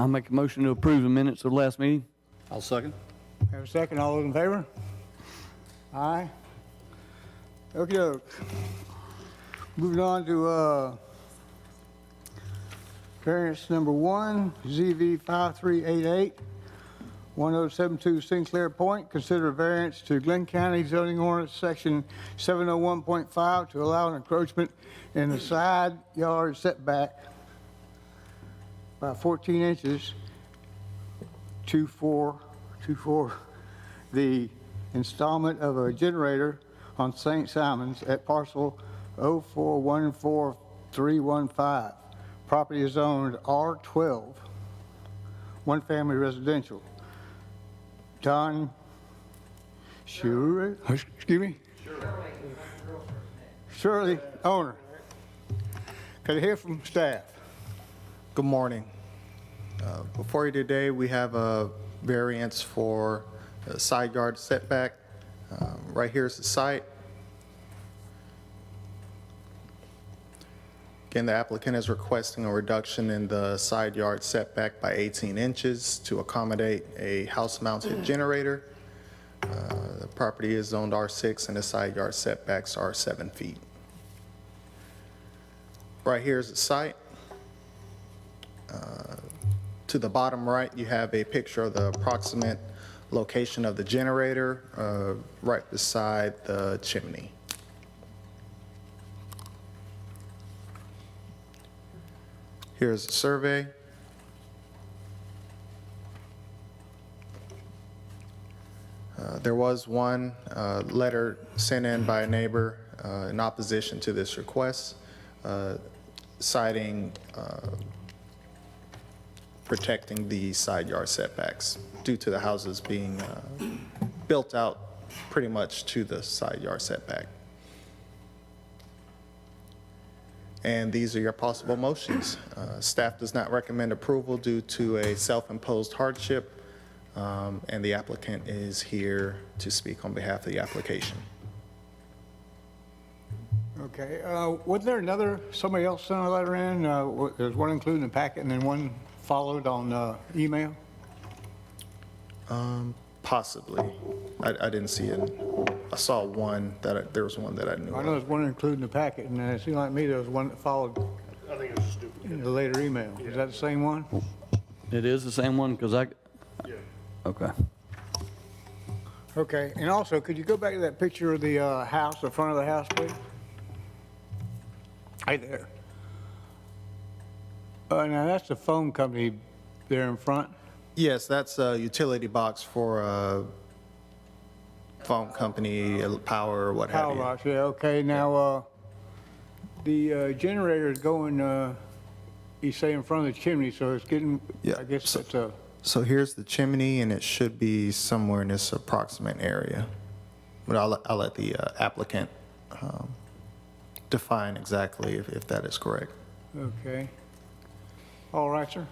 I'll make a motion to approve the minutes of the last meeting. I'll second. Have a second. All those in favor? Aye. Okey-doke. Moving on to variance number 1, ZV 5388, 1072 Sinclair Point. Consider a variance to Glynn County zoning ordinance section 701.5 to allow an encroachment in the side yard setback by 14 inches to for the installment of a generator on St. Simon's at parcel 0414315. Property is zoned R12, one family residential. Don Shirley, excuse me? Shirley, owner. Can I hear from staff? Good morning. Before you today, we have a variance for a side yard setback. Right here is the site. Again, the applicant is requesting a reduction in the side yard setback by 18 inches to accommodate a house-mounted generator. The property is zoned R6 and the side yard setbacks are 7 feet. Right here is the site. To the bottom right, you have a picture of the approximate location of the generator right beside the chimney. Here's the survey. There was one letter sent in by a neighbor in opposition to this request, citing protecting the side yard setbacks due to the houses being built out pretty much to the side yard setback. And these are your possible motions. Staff does not recommend approval due to a self-imposed hardship, and the applicant is here to speak on behalf of the application. Okay, wasn't there somebody else sent a letter in? There's one included in the packet and then one followed on email? Possibly. I didn't see it. I saw one there was one that I knew I know of. there's one included in the packet, and it seemed like me there was one that followed I think it's stupid. in the later email. Is that the same one? It is the same one, because I, Yeah. okay. Okay, and also, could you go back to that picture of the house, the front of the house, please? Right there. Now, that's the phone company there in front. Yes, that's a utility box for a phone company, power, what have Power you. box, yeah, okay. Now, the generator is going, you say in front of the chimney, so it's getting, Yeah, I guess so- it's a, So here's the chimney, and it should be somewhere in this approximate area. But I'll let the applicant define exactly if that is correct. okay. All right, sir.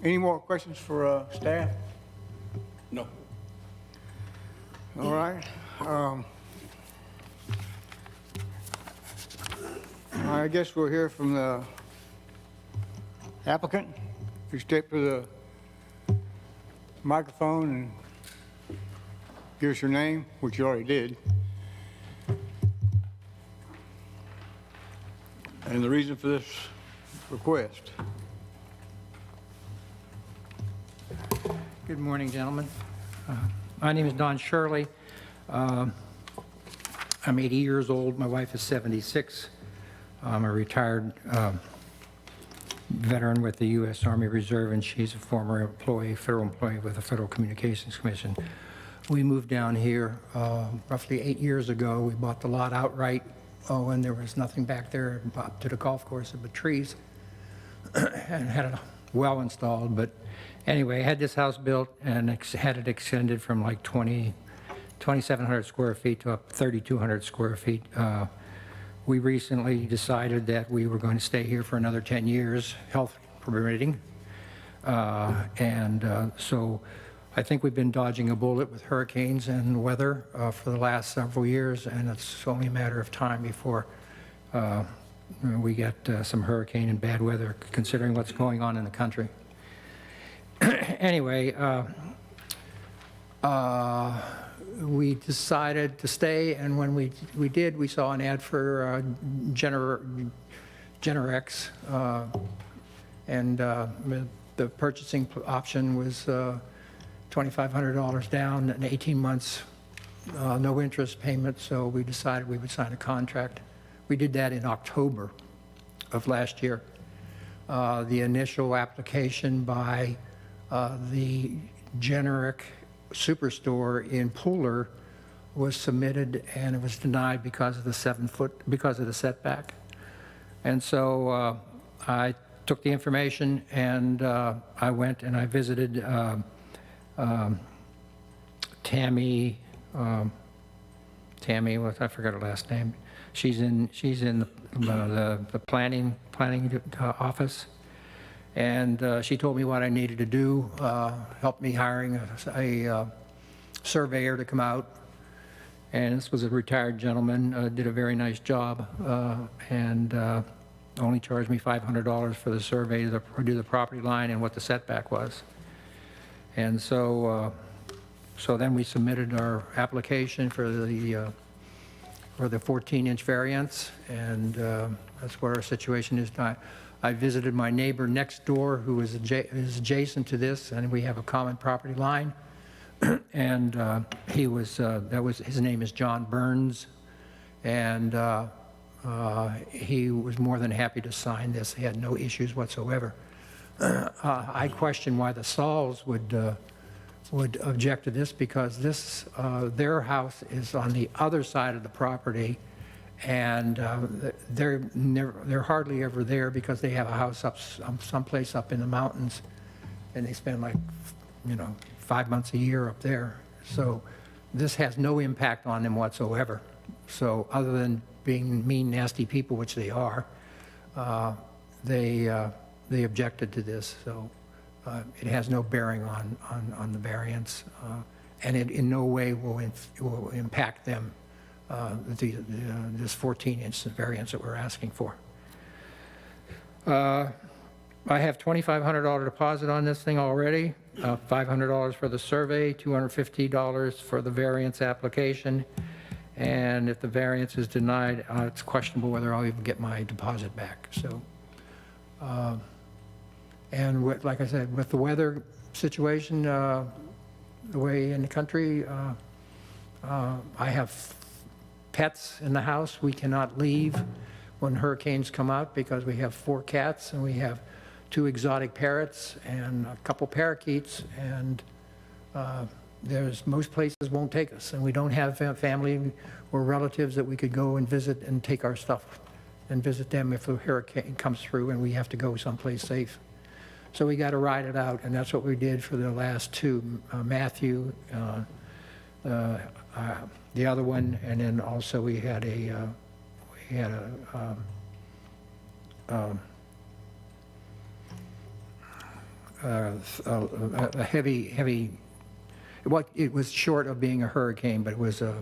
Any more questions for staff? No. All right. I guess we'll hear from the applicant. If you step to the microphone and give us your name, which you already did, and the reason for this request. Good morning, gentlemen. My name is Don Shirley. I'm 80 years old. My wife is 76. I'm a retired veteran with the U.S. Army Reserve, and she's a former employee, federal employee with the Federal Communications Commission. We moved down here roughly 8 years ago. We bought the lot outright. Oh, and there was nothing back there up to the golf course but trees, and had a well installed. But anyway, I had this house built and had it extended from like 2,700 square feet to up 3,200 square feet. We recently decided that we were going to stay here for another 10 years, health permitting. So I think we've been dodging a bullet with hurricanes and weather for the last several years, and it's only a matter of time before we get some hurricane and bad weather, considering what's going on in the country. Anyway, we decided to stay, and when we did, we saw an ad for Generex, and the purchasing option was $2,500 down and 18 months, no interest payment, so we decided we would sign a contract. We did that in October of last year. The initial application by the generic superstore in Pooler was submitted, and it was denied because of the because of the setback. And so I took the information, and I went and I visited Tammy, I forgot her last name. She's in the planning office, and she told me what I needed to do, helped me hiring a surveyor to come out. And this was a retired gentleman, did a very nice job, and only charged me $500 for the survey to do the property line and what the setback was. And so then we submitted our application for the 14-inch variance, and that's what our situation is now. I visited my neighbor next door, who is adjacent to this, and we have a common property line. And his name is John Burns, and he was more than happy to sign this. He had no issues whatsoever. I question why the Sauls would object to this, because their house is on the other side of the property, and they're hardly ever there because they have a house up someplace up in the mountains, and they spend 5 months a year up there. So this has no impact on them whatsoever. So other than being mean, nasty people, which they are, they objected to this. So it has no bearing on the variance, and it in no way will impact them, this 14-inch variance that we're asking for. I have $2,500 deposit on this thing already, $500 for the survey, $250 for the variance application, and if the variance is denied, it's questionable whether I'll even get my deposit back. So, and like I said, with the weather situation, the way in the country, I have pets in the house. We cannot leave when hurricanes come out because we have 4 cats and we have 2 exotic parrots and a couple parakeets, and most places won't take us, and we don't have family or relatives that we could go and visit and take our stuff and visit them if a hurricane comes through and we have to go someplace safe. So we got to ride it out, and that's what we did for the last 2, Matthew, the other one, and then also we had a heavy. It was short of being a hurricane, but it was a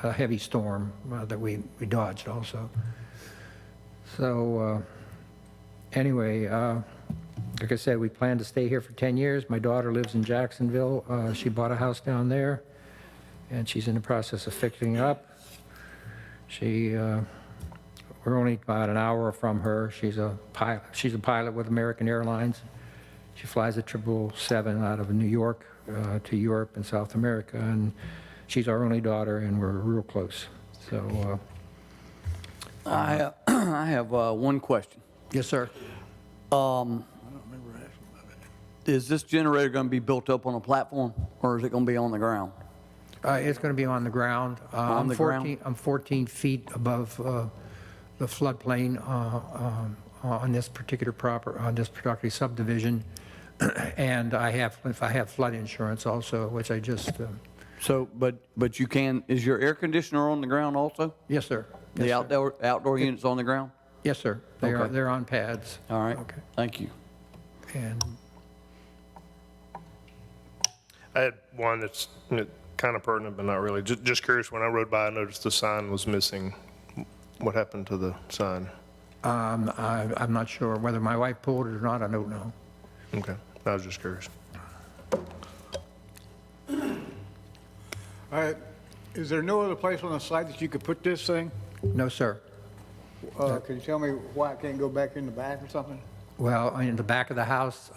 heavy storm that we dodged also. So anyway, like I said, we plan to stay here for 10 years. My daughter lives in Jacksonville. She bought a house down there, and she's in the process of fixing it up. We're only about an hour from her. She's a pilot with American Airlines. She flies a 777 out of New York to Europe and South America, and she's our only daughter, and we're real close. So I have one question. yes, sir. Is this generator going to be built up on a platform, or is it going to be on the ground? It's going to be on the ground. On the ground? I'm 14 feet above the floodplain on this particular property subdivision, and I have flood insurance also, which I just. So, but you can. Is your air conditioner on the ground also? Yes, sir. The Yes, sir. outdoor units on the ground? Yes, sir. Okay. They're on pads. All right. Okay. Thank you. And I had one that's kind of pertinent, but not really. Just curious, when I rode by, I noticed the sign was missing. What happened to the sign? I'm not sure whether my wife pulled it or not. I don't know. Okay, I was just curious. All right, is there no other place on the site that you could put this thing? No, sir. Can you tell me why it can't go back in the back or something? Well, in the back of the house,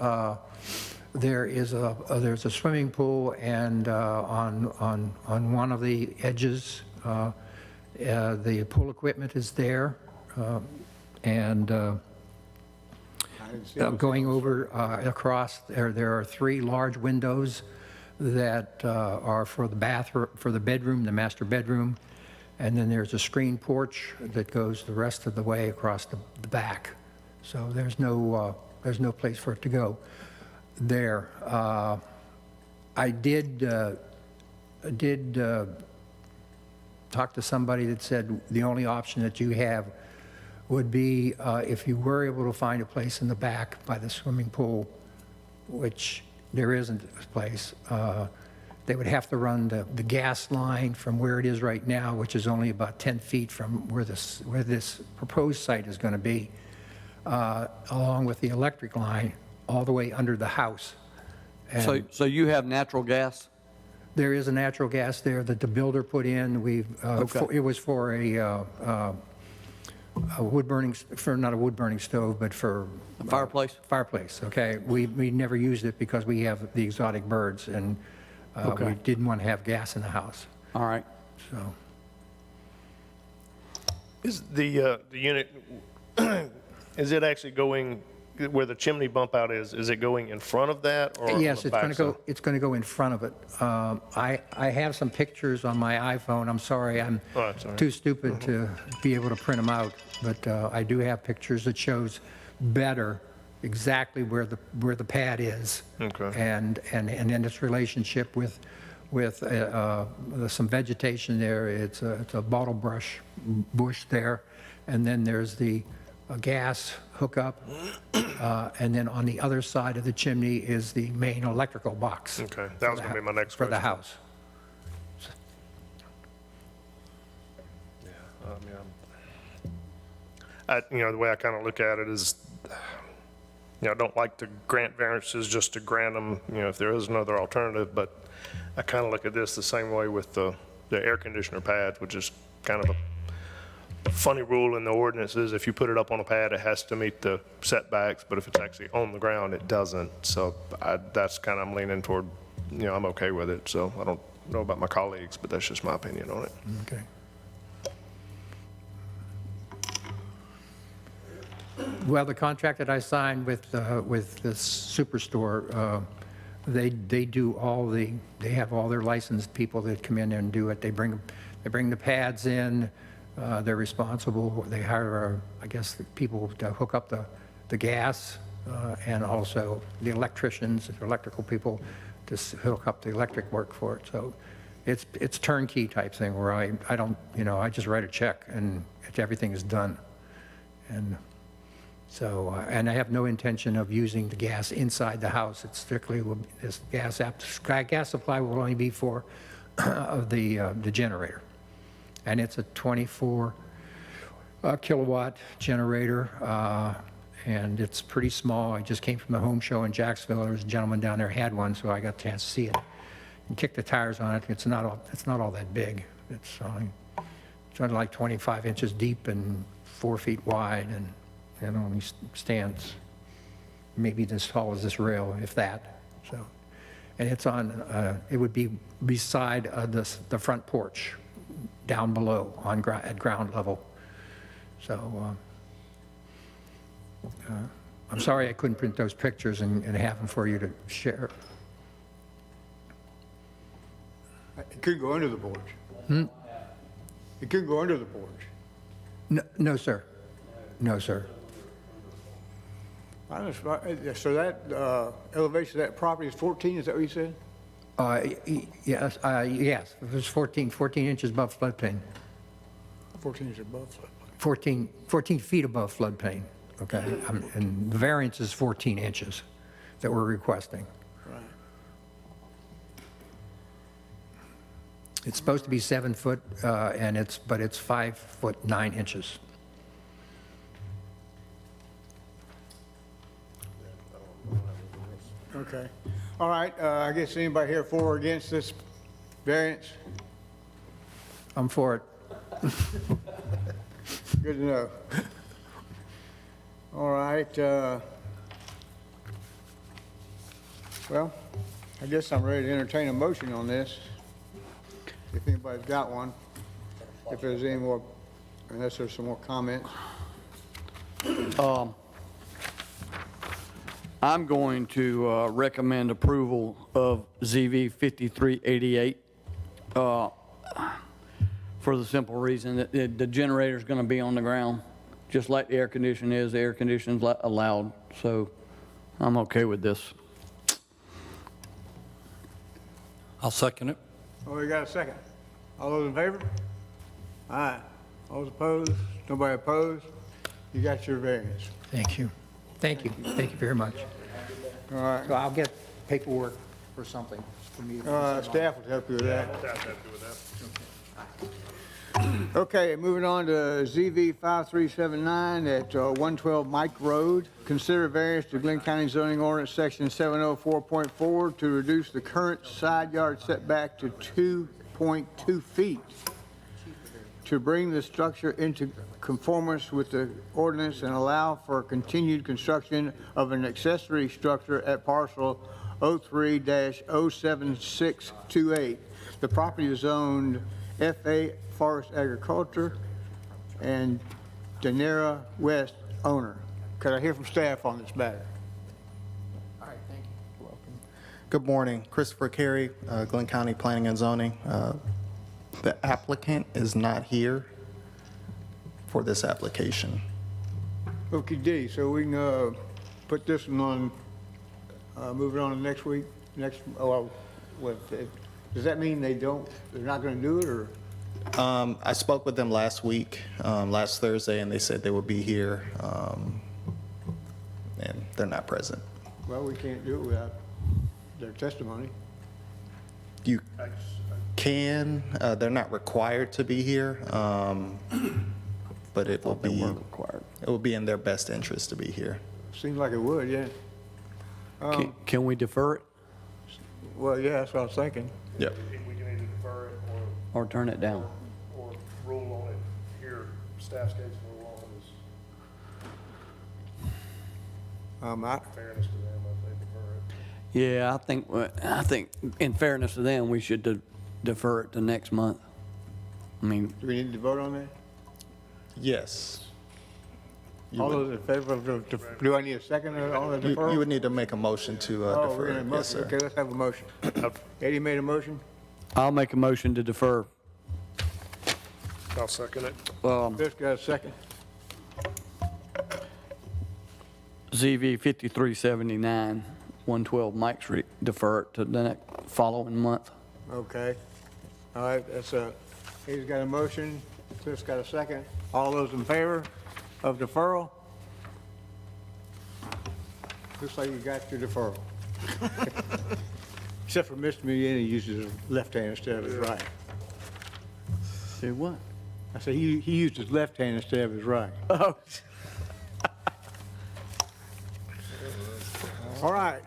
there's a swimming pool, and on one of the edges, the pool equipment is there, and I didn't see it. going over across, there are 3 large windows that are for the bathroom, for the bedroom, the master bedroom, and then there's a screen porch that goes the rest of the way across the back. So there's no place for it to go there. I did talk to somebody that said the only option that you have would be if you were able to find a place in the back by the swimming pool, which there isn't a place. They would have to run the gas line from where it is right now, which is only about 10 feet from where this proposed site is going to be, along with the electric line, all the way under the house. And So you have natural gas? there is a natural gas there that the builder put in. It was for a wood burning, not a wood burning stove, but for Fireplace? fireplace, okay? We never used it because we have the exotic birds, and we Okay. didn't want to have gas in the house, All right. so. Is the unit, is it actually going, where the chimney bump out is it going in front of that or on Yes, the it's going to go in front of it. I have some pictures on my iPhone. I'm sorry, I'm Oh, that's all right. too stupid to be able to print them out, but I do have pictures that shows better exactly where the pad is. Okay. And then its relationship with some vegetation there. It's a bottle bush there, and then there's the gas hookup, and then on the other side of the chimney is the main electrical box. Okay, that was going to be my next For question. the house. The way I kind of look at it is, I don't like to grant variances just to grant them, if there is another alternative, but I kind of look at this the same way with the air conditioner pads, which is kind of a funny rule in the ordinances. If you put it up on a pad, it has to meet the setbacks, but if it's actually on the ground, it doesn't. So that's kind of, I'm leaning toward, I'm okay with it. So I don't know about my colleagues, but that's just my opinion on it. Okay. Well, the contract that I signed with this Superstore, they have all their licensed people that come in and do it. They bring the pads in, they're responsible. They hire, I guess, the people to hook up the gas, and also the electricians, the electrical people to hook up the electric work for it. So it's turnkey type thing where I don't, I just write a check and everything is done. And so, and I have no intention of using the gas inside the house. It's strictly, this gas supply will only be for the generator. And it's a 24 kilowatt generator, and it's pretty small. I just came from the home show in Jacksonville. There was a gentleman down there who had one, so I got a chance to see it and kick the tires on it. It's not all that big. It's only like 25 inches deep and 4 feet wide, and it only stands maybe as tall as this rail, if that. So, and it's on. It would be beside the front porch, down below at ground level. So I'm sorry I couldn't print those pictures and have them for you to share. It could go under the porch. It could go under the porch. No, sir. No, sir. So that elevation of that property is 14, is that what you said? Yes, yes. It was 14 inches above floodplain. 14 is above floodplain. 14 feet above floodplain, okay? And the variance is 14 inches that we're requesting. Right. It's supposed to be 7 foot, but it's 5 foot 9 inches. Okay. All right, I guess anybody here for or against this variance? I'm for it. Good to know. All right, well, I guess I'm ready to entertain a motion on this, if anybody's got one. If there's any more, unless there's some more comments. I'm going to recommend approval of ZV 5388 for the simple reason that the generator's going to be on the ground, just like the air condition is. The air conditioning's allowed, so I'm okay with this. I'll second it. Oh, we got a second. All those in favor? Aye. All those opposed? Nobody opposed? You got your variance. Thank you. Thank you. Thank you very much. All right. So I'll get paperwork or something from you. Staff will help you with that. Staff happy with that. Okay, moving on to ZV 5379 at 112 Mike Road. Consider variance to Glynn County zoning ordinance section 704.4 to reduce the current side yard setback to 2.2 feet, to bring the structure into conformance with the ordinance and allow for continued construction of an accessory structure at parcel 03-07628. The property is owned FA Forest Agriculture and Danera West owner. Could I hear from staff on this matter? All right, thank you. You're welcome. Good morning, Christopher Carey, Glynn County Planning and Zoning. The applicant is not here for this application. Okay, D, so we can put this one on, move it on to next week? Does that mean they're not going to do it, or? I spoke with them last week, last Thursday, and they said they would be here, and they're not present. Well, we can't do it without their testimony. You can, they're not required to be here, but it will They be, weren't required. it will be in their best interest to be here. Seems like it would, yeah. Can we defer it Well, yeah, that's what I was thinking. Yep. If we can either defer it or turn it down? or rule on it here, staff schedule rule on it, is fairness to them if they defer it. Yeah, I think in fairness to them, we should defer it to next month. I mean, Do we need to vote on that? Yes. You All would- those in favor of, do I need a second on the deferral? You would need to make a motion to Oh, we're defer. gonna Yes, motion, sir. okay, let's have a motion. Eddie made a motion, I'll make a motion to defer. I'll second it. Chris got a second. ZV 5379, 112 Mike Street, defer it to the next following month. Okay. All right, that's Eddie's got a motion, Chris got a second. All those in favor of deferral? Looks like you got your deferral. Except for Mr. Miliani uses his left hand instead of his right. Do what? I said he used his left hand instead of his right. Oh. All right,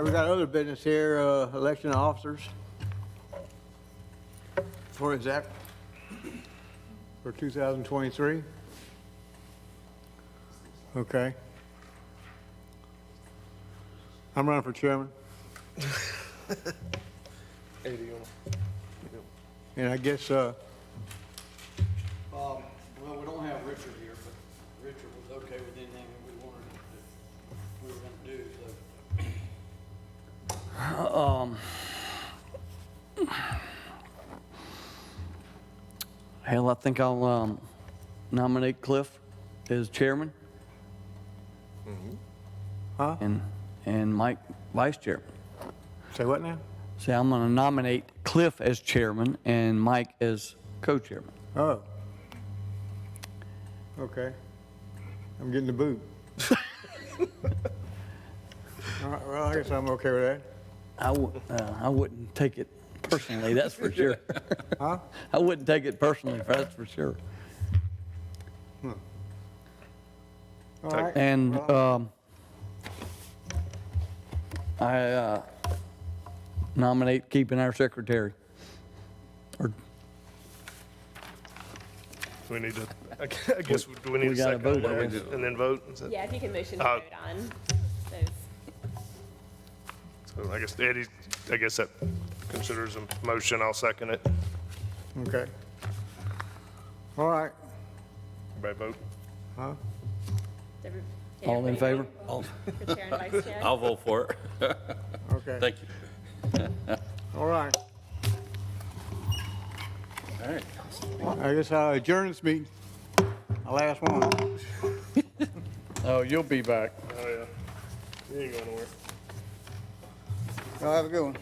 we got other business here, election of officers. For exact, for 2023? Okay. I'm running for chairman, 80 on and I guess, Well, we don't have Richard here, but Richard was okay with anything we wanted we were going to do, so. Hell, I think I'll nominate Cliff as chairman. Huh? And Mike vice chairman. Say what now? See, I'm going to nominate Cliff as chairman and Mike as co-chairman. Oh. Okay. I'm getting the boot. All right, well, I guess I'm okay with that. I wouldn't take it personally, that's for sure. Huh? I wouldn't take it personally, that's for sure. All right. And I nominate keeping our secretary. Or We need to, I guess, do we need We a gotta second? vote, I on guess. that And then vote? Is that- Yeah, if you can motion to Uh, vote on those. So I guess Eddie, I guess that considers a motion. I'll second it. Okay. All right. Everybody vote? Huh? Every- All in everybody favor? vote For chair and vice chair? I'll vote for it. Okay. Thank you. All right. All right. I guess I'll adjourn this meeting. My last one. Oh, you'll be back. Oh, yeah. You ain't going nowhere. Y'all have a good one.